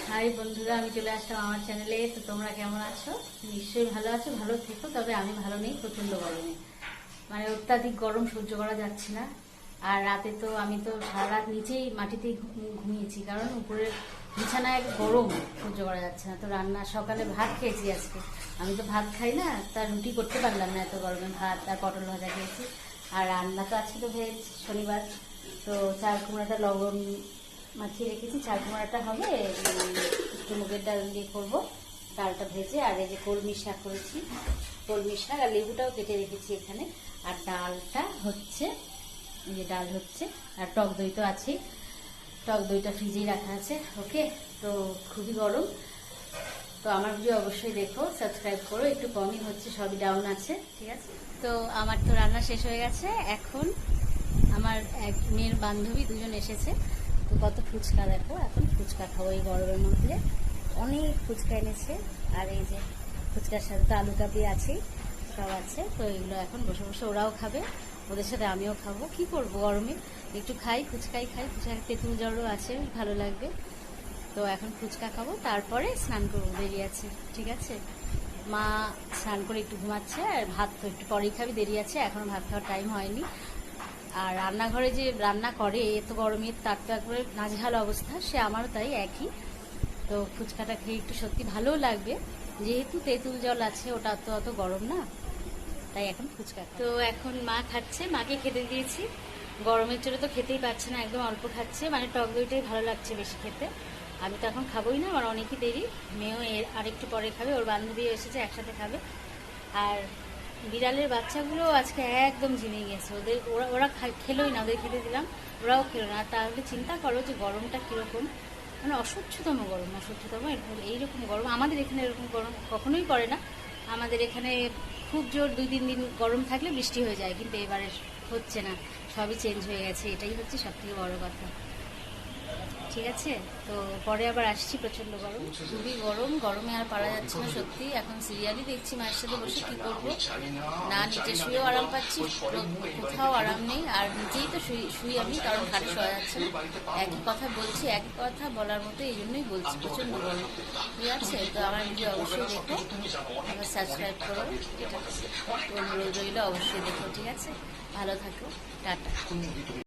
High বন্ধুরা, আমি চলে আসলাম আমার চ্যানেলে। তো তোমরা কেমন আছো? নিশ্চয়ই ভালো আছো, ভালো থেকো। তবে আমি ভালো নেই, প্রচন্ড গরমে, মানে অত্যাধিক গরম সহ্য করা যাচ্ছে না। আর রাতে তো আমি তো সারা রাত নিচেই মাটিতেই ঘুমিয়েছি, কারণ উপরের বিছানায় গরম সহ্য করা যাচ্ছে না। তো রান্না সকালে ভাত খেয়েছি আজকে। আমি তো ভাত খাই না, তা রুটি করতে পারলাম না, এত গরমে ভাত আর পটল ভাজা খেয়েছি। আর রান্না তো আজকে তো ভেজ, শনিবার। তো চাল কুমড়াটা লবণ মাখিয়ে রেখেছি, চাল কুমড়াটা হবে একটু মুগের ডাল দিয়ে করবো, ডালটা ভেজে। আর এই যে কলমি শাক করেছি, কলমি শাক আর লেবুটাও কেটে রেখেছি এখানে। আর ডালটা হচ্ছে, এই যে ডাল হচ্ছে, আর টক দই তো আছেই, টক দইটা ফ্রিজেই রাখা আছে। ওকে, তো খুবই গরম। তো আমার ভিডিও অবশ্যই দেখো, সাবস্ক্রাইব করো। একটু কমই হচ্ছে, সবই ডাউন আছে, ঠিক আছে। তো আমার তো রান্না শেষ হয়ে গেছে। এখন আমার এক মেয়ের বান্ধবী দুজন এসেছে, তো কত ফুচকা দেখো, এখন ফুচকা খাবো এই গরমের মধ্যে। অনেক ফুচকা এনেছে। আর এই যে ফুচকার সাথে তো আলু কাবলি আছেই, সব আছে। তো এগুলো এখন বসে বসে ওরাও খাবে, ওদের সাথে আমিও খাবো। কি করব গরমে, একটু খাই, ফুচকাই খাই। ফুচকা তেঁতুল জলও আছে, ভালো লাগবে। তো এখন ফুচকা খাবো, তারপরে স্নান করবো, দেরি আছে, ঠিক আছে। মা স্নান করে একটু ঘুমাচ্ছে, আর ভাত তো একটু পরেই খাবি, দেরি আছে, এখনো ভাত খাওয়ার টাইম হয়নি। আর রান্নাঘরে যে রান্না করে এত গরমে, তার তো একবারে নাজেহাল অবস্থা, সে আমারও তাই একই। তো ফুচকাটা খেয়ে একটু সত্যি ভালোও লাগবে, যেহেতু তেঁতুল জল আছে, ওটা তো অত গরম না, তাই এখন ফুচকা। তো এখন মা খাচ্ছে, মাকে খেতে দিয়েছি। গরমের জন্য তো খেতেই পারছে না, একদম অল্প খাচ্ছে, মানে টক দইটাই ভালো লাগছে বেশি খেতে। আমি তো এখন খাবোই না, আমার অনেকই দেরি। মেয়েও আরেকটু পরে খাবে, ওর বান্ধবীও এসেছে, একসাথে খাবে। আর বিড়ালের বাচ্চাগুলো আজকে একদম ঝিমিয়ে গেছে, ওদের ওরা ওরা খেলোই না, ওদের খেতে দিলাম, ওরাও খেলো না। তাহলে চিন্তা করো যে গরমটা কীরকম, মানে অসহ্যতম গরম, অসহ্যতম। এইরকম গরম আমাদের এখানে এরকম গরম কখনোই পড়ে না। আমাদের এখানে খুব জোর 2-3 দিন গরম থাকলে বৃষ্টি হয়ে যায়, কিন্তু এবারে হচ্ছে না, সবই চেঞ্জ হয়ে গেছে, এটাই হচ্ছে সবথেকে বড় কথা, ঠিক আছে। তো পরে আবার আসছি, প্রচন্ড গরম, খুবই গরম, গরমে আর পারা যাচ্ছে না সত্যি। এখন সিরিয়ালই দেখছি মায়ের সাথে বসে, কি করবো না, নিচে শুয়েও আরাম পাচ্ছি, কোথাও আরাম নেই। আর নিচেই তো শুই আমি, কারণ খাটে শোয়া যাচ্ছে না। একই কথা বলছি, একই কথা বলার মতো, এই জন্যই বলছি, প্রচন্ড গরম, ঠিক আছে। তো আমার ভিডিও অবশ্যই দেখো, আমার সাবস্ক্রাইব করো, এটা অনুরোধ রইল, অবশ্যই দেখো, ঠিক আছে। ভালো থাকো, টাটা।